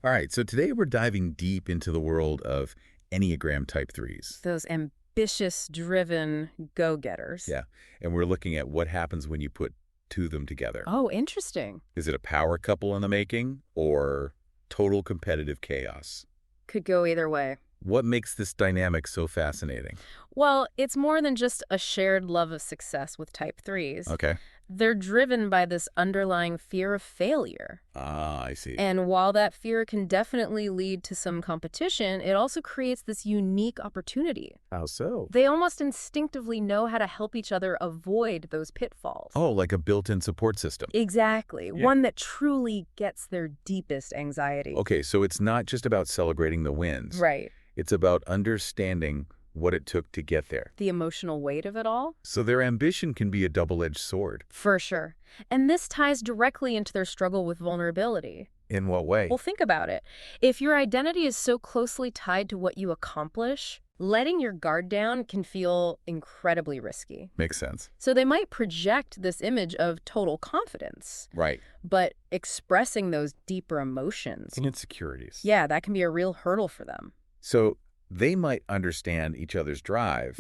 All right, so today we're diving deep into the world of Enneagram Type 3s. Those ambitious, driven go-getters. Yeah, and we're looking at what happens when you put two of them together. Oh, interesting. Is it a power couple in the making or total competitive chaos? Could go either way. What makes this dynamic so fascinating? Well, it's more than just a shared love of success with Type 3s. Okay. They're driven by this underlying fear of failure. Ah, I see. And while that fear can definitely lead to some competition, it also creates this unique opportunity. How so? They almost instinctively know how to help each other avoid those pitfalls. Oh, like a built-in support system. Exactly. Yeah. One that truly gets their deepest anxiety. Okay, so it's not just about celebrating the wins. Right. It's about understanding what it took to get there. The emotional weight of it all? So their ambition can be a double-edged sword. For sure. And this ties directly into their struggle with vulnerability. In what way? Well, think about it. If your identity is so closely tied to what you accomplish, letting your guard down can feel incredibly risky. Makes sense. So they might project this image of total confidence, Right. but expressing those deeper emotions, Insecurities. yeah, that can be a real hurdle for them. So they might understand each other's drive,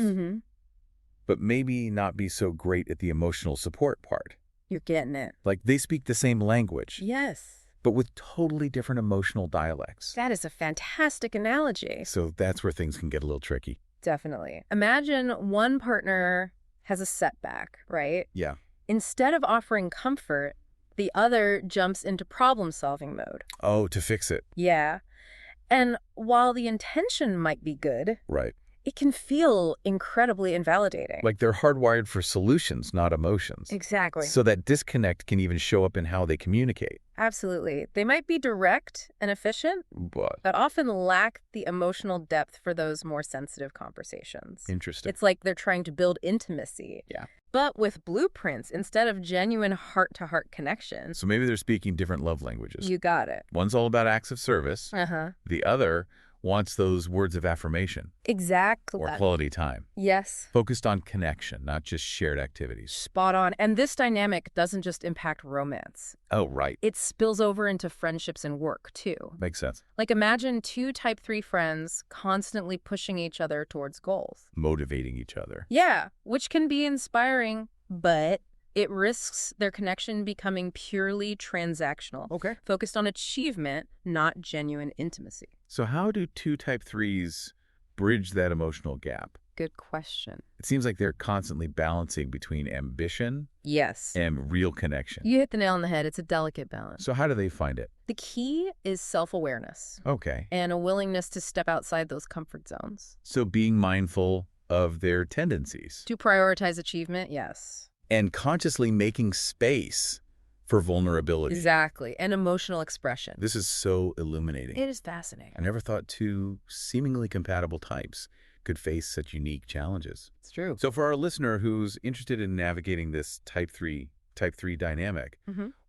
but maybe not be so great at the emotional support part. You're getting it. Like they speak the same language, Yes. but with totally different emotional dialects. That is a fantastic analogy. So that's where things can get a little tricky. Definitely. Imagine one partner has a setback, right? Yeah. Instead of offering comfort, the other jumps into problem-solving mode. Oh, to fix it. Yeah. And while the intention might be good, Right. it can feel incredibly invalidating. Like they're hardwired for solutions, not emotions. Exactly. So that disconnect can even show up in how they communicate. Absolutely. They might be direct and efficient, But but often lack the emotional depth for those more sensitive conversations. interesting. It's like they're trying to build intimacy. Yeah. But with blueprints instead of genuine heart-to-heart connection. So maybe they're speaking different love languages. You got it. One's all about acts of service. Uh-huh. The other wants those words of affirmation Exactly. or quality time. Yes. Focused on connection, not just shared activities. Spot on. And this dynamic doesn't just impact romance. Oh, right. It spills over into friendships and work, too. Makes sense. Like imagine two Type 3 friends constantly pushing each other towards goals. Motivating each other. Yeah, which can be inspiring, but it risks their connection becoming purely transactional, Okay. focused on achievement, not genuine intimacy. So how do two Type 3s bridge that emotional gap? Good question. It seems like they're constantly balancing between ambition Yes. and real connection. You hit the nail on the head. It's a delicate balance. So how do they find it? The key is self-awareness Okay. and a willingness to step outside those comfort zones. So being mindful of their tendencies To prioritize achievement, yes. and consciously making space for vulnerability. Exactly. And emotional expression. This is so illuminating. It is fascinating. I never thought two seemingly compatible types could face such unique challenges. It's true. So for our listener who's interested in navigating this Type 3 dynamic,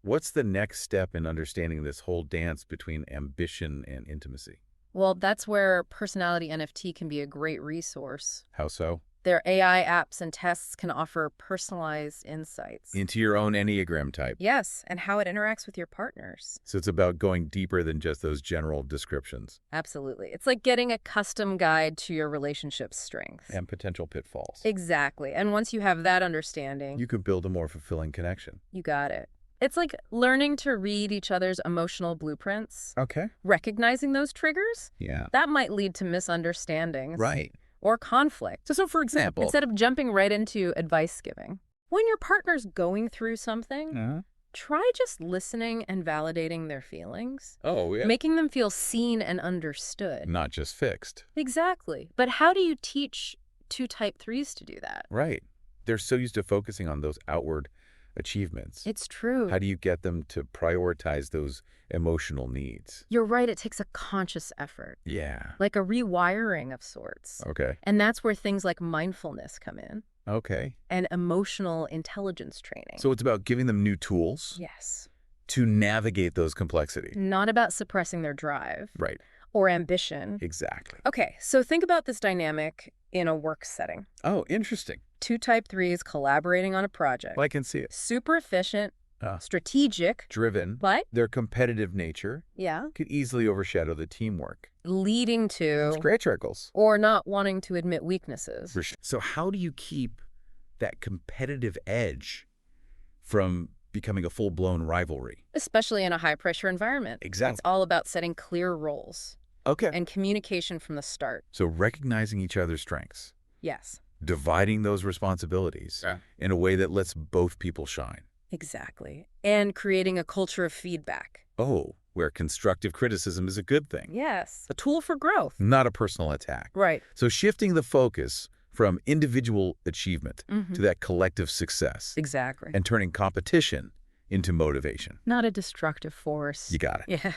what's the next step in understanding this whole dance between ambition and intimacy? Well, that's where Personality NFT can be a great resource. How so? Their AI apps and tests can offer personalized insights. Into your own Enneagram type. Yes, and how it interacts with your partners. So it's about going deeper than just those general descriptions. Absolutely. It's like getting a custom guide to your relationship's strengths. And potential pitfalls. Exactly. And once you have that understanding, You could build a more fulfilling connection. you got it. It's like learning to read each other's emotional blueprints, Okay. recognizing those triggers. Yeah. That might lead to misunderstandings. Right. Or conflict. So for example, Instead of jumping right into advice giving. When your partner's going through something, try just listening and validating their feelings. oh, yeah. Making them feel seen and understood. Not just fixed. Exactly. But how do you teach two Type 3s to do that? Right. They're so used to focusing on those outward achievements. It's true. How do you get them to prioritize those emotional needs? You're right. It takes a conscious effort, Yeah. like a rewiring of sorts. Okay. And that's where things like mindfulness come in Okay. and emotional intelligence training. So it's about giving them new tools Yes. to navigate those complexities. Not about suppressing their drive Right. or ambition. Exactly. Okay, so think about this dynamic in a work setting. Oh, interesting. Two Type 3s collaborating on a project. Well, I can see it. Super efficient, strategic, driven, but, their competitive nature yeah, could easily overshadow the teamwork. leading to Scratch circles. or not wanting to admit weaknesses. For sure. So how do you keep that competitive edge from becoming a full-blown rivalry? Especially in a high-pressure environment. Exactly. It's all about setting clear roles Okay. and communication from the start. So recognizing each other's strengths, Yes, dividing those responsibilities in a way that lets both people shine. exactly. And creating a culture of feedback. Oh, where constructive criticism is a good thing, Yes, a tool for growth. not a personal attack. Right. So shifting the focus from individual achievement to that collective success Exactly. and turning competition into motivation. Not a destructive force. You got it. Yeah.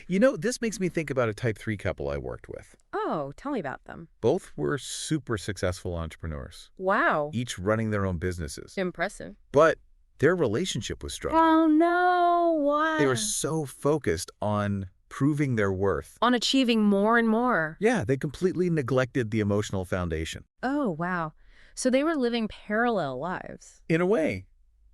You know, this makes me think about a type 3 couple I worked with. Oh, tell me about them. Both were super successful entrepreneurs, Wow. each running their own businesses. Impressive. But their relationship was struggling. Oh, no. Why? They were so focused on proving their worth. on achieving more and more. Yeah, they completely neglected the emotional foundation. Oh, wow. So they were living parallel lives, In a way,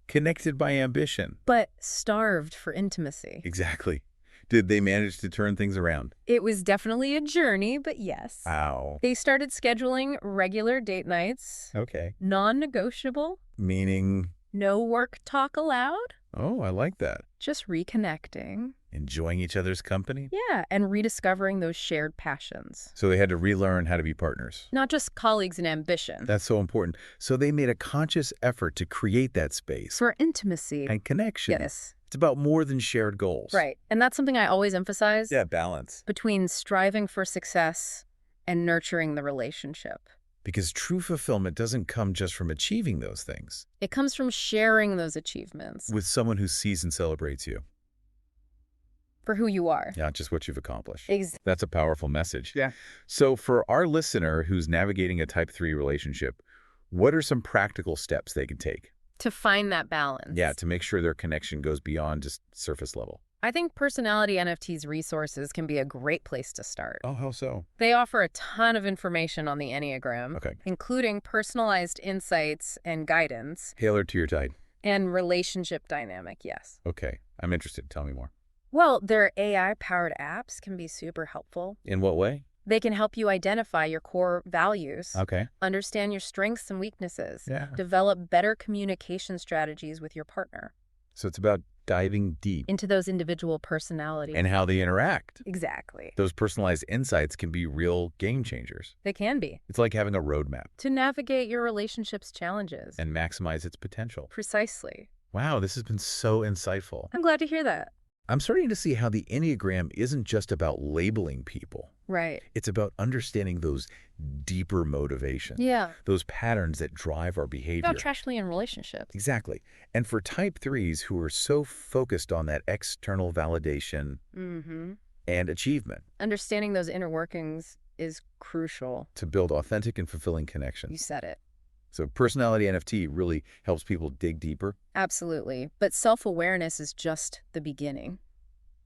connected by ambition. but starved for intimacy. Exactly. Did they manage to turn things around? It was definitely a journey, but yes. Wow. They started scheduling regular date nights, Okay. non-negotiable, Meaning, no work talk allowed, oh, I like that. just reconnecting. Enjoying each other's company? Yeah, and rediscovering those shared passions. So they had to relearn how to be partners. Not just colleagues in ambition. That's so important. So they made a conscious effort to create that space For intimacy. and connection. Yes. It's about more than shared goals. Right. And that's something I always emphasize. Yeah, balance. Between striving for success and nurturing the relationship. Because true fulfillment doesn't come just from achieving those things It comes from sharing those achievements with someone who sees and celebrates you, for who you are. not just what you've accomplished. Exactly. That's a powerful message. Yeah. So for our listener who's navigating a type 3 relationship, what are some practical steps they can take? To find that balance. Yeah, to make sure their connection goes beyond just surface level. I think Personality NFT's resources can be a great place to start. Oh, how so? They offer a ton of information on the Enneagram, Okay. including personalized insights and guidance, Tailored to your type. and relationship dynamic, yes. Okay, I'm interested. Tell me more. Well, their AI-powered apps can be super helpful. In what way? They can help you identify your core values, Okay. understand your strengths and weaknesses, Yeah. develop better communication strategies with your partner So it's about diving deep into those individual personalities. and how they interact. Exactly. Those personalized insights can be real game changers. They can be. It's like having a roadmap To navigate your relationship's challenges. and maximize its potential. Precisely. Wow, this has been so insightful. I'm glad to hear that. I'm starting to see how the Enneagram isn't just about labeling people. Right. It's about understanding those deeper motivations, Yeah. those patterns that drive our behavior. About trashly in relationships. Exactly. And for type 3s who are so focused on that external validation Mm-hmm. and achievement Understanding those inner workings is crucial. to build authentic and fulfilling You connections. said it. So personality NFT really helps people dig deeper. Absolutely. But self-awareness is just the beginning.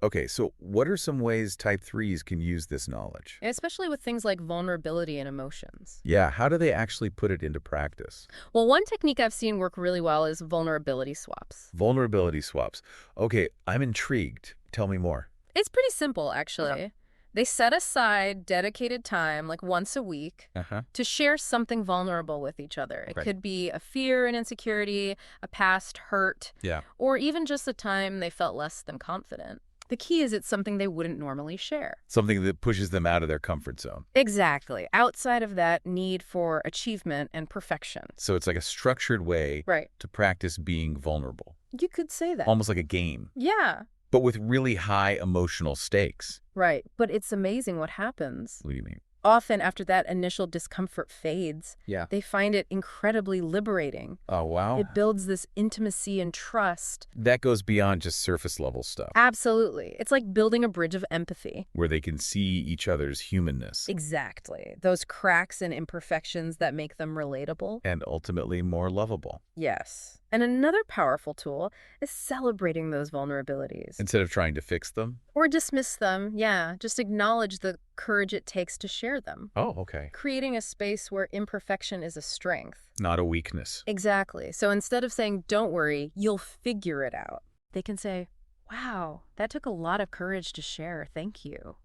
Okay, so what are some ways type 3s can use this knowledge? Especially with things like vulnerability and emotions. Yeah, how do they actually put it into practice? Well, one technique I've seen work really well is vulnerability swaps. Vulnerability swaps. Okay, I'm intrigued. Tell me more. It's pretty simple, actually. They set aside dedicated time, like once a week, Uh-huh. to share something vulnerable with each other. It Right. could be a fear and insecurity, a past hurt, Yeah. or even just a time they felt less than confident. The key is it's something they wouldn't normally share. Something that pushes them out of their comfort zone. Exactly. Outside of that need for achievement and perfection. So it's like a structured way Right. to practice being vulnerable. You could say that. Almost like a game, Yeah. but with really high emotional stakes. Right. But it's amazing what happens. What do you mean? Often after that initial discomfort fades, Yeah. they find it incredibly liberating. Oh, wow. It builds this intimacy and trust. That goes beyond just surface level stuff, Absolutely. It's like building a bridge of empathy. where they can see each other's humanness Exactly. Those cracks and imperfections that make them relatable. and ultimately more lovable. Yes. And another powerful tool is celebrating those vulnerabilities. Instead of trying to fix them? Or dismiss them, yeah. Just acknowledge the courage it takes to share them. Oh, okay. Creating a space where imperfection is a strength. Not a weakness. Exactly. So instead of saying, don't worry, you'll figure it out, they can say, wow, that took a lot of courage to share. Thank you.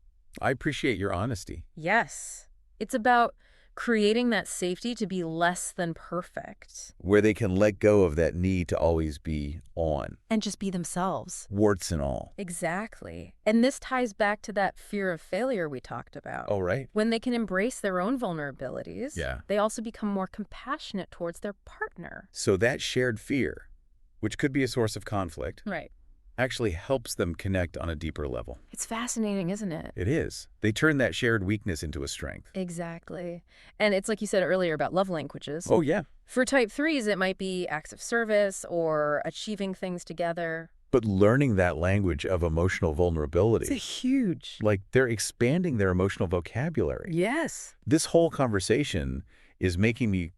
I appreciate your honesty. Yes. It's about creating that safety to be less than perfect. Where they can let go of that need to always be on. And just be themselves. Warts and all. Exactly. And this ties back to that fear of failure we talked about. Oh, right. When they can embrace their own vulnerabilities, Yeah. they also become more compassionate towards their partner. So that shared fear, which could be a source of conflict, Right. actually helps them connect on a deeper level. It's fascinating, isn't it? It is. They turn that shared weakness into a strength. Exactly. And it's like you said earlier about love languages. Oh, yeah. For type 3s, it might be acts of service or achieving things together. But learning that language of emotional vulnerability, Huge. like they're expanding their emotional vocabulary. Yes. This whole conversation is making me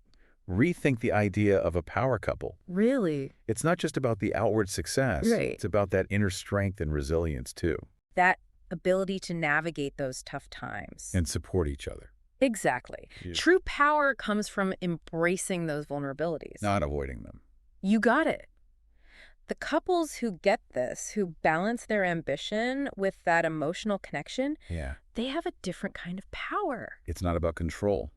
rethink the idea of a power couple. Really? It's not just about the outward success. Right. It's about that inner strength and resilience, too. That ability to navigate those tough times. And support each other. Exactly. Yeah. True power comes from embracing those vulnerabilities. Not avoiding them. You got it. The couples who get this, who balance their ambition with that emotional connection, Yeah. they have a different kind of power. It's not about control.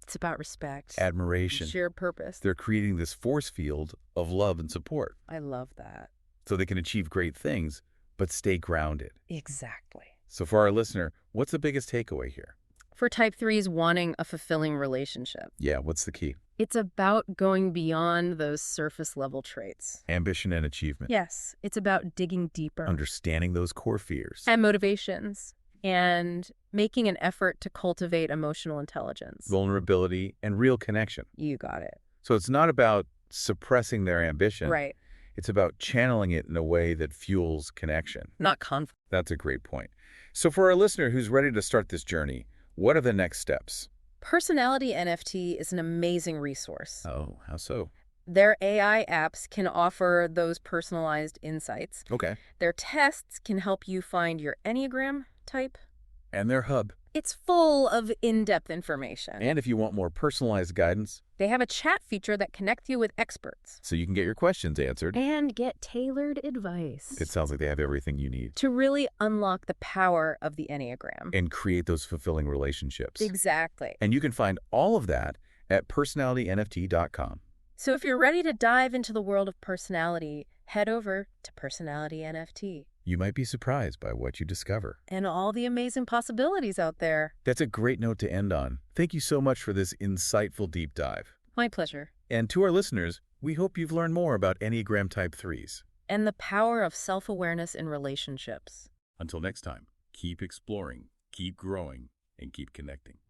It's about respect. Admiration. Shared purpose. They're creating this force field of love and support I love that. so they can achieve great things, but stay grounded. Exactly. So for our listener, what's the biggest takeaway here? For type 3s wanting a fulfilling relationship, Yeah, what's the key? it's about going beyond those surface level traits. Ambition and achievement. Yes, it's about digging deeper. Understanding those core fears. And motivations. And making an effort to cultivate emotional intelligence. Vulnerability and real connection. You got it. So it's not about suppressing their ambition. Right. It's about channeling it in a way that fuels connection. Not conflict. That's a great point. So for our listener who's ready to start this journey, what are the next steps? Personality NFT is an amazing resource. Oh, how so? Their AI apps can offer those personalized insights. Okay. Their tests can help you find your Enneagram type. And their hub. It's full of in-depth information. And if you want more personalized guidance, They have a chat feature that connects you with experts. so you can get your questions answered, And get tailored advice. it sounds like they have everything you need. To really unlock the power of the Enneagram. And create those fulfilling relationships. Exactly. And you can find all of that at personalitynft.com. So if you're ready to dive into the world of personality, head over to Personality NFT. You might be surprised by what you discover. And all the amazing possibilities out there. That's a great note to end on. Thank you so much for this insightful deep dive. My pleasure. And to our listeners, we hope you've learned more about Enneagram Type 3s. And the power of self-awareness in relationships. Until next time, keep exploring, keep growing, and keep connecting.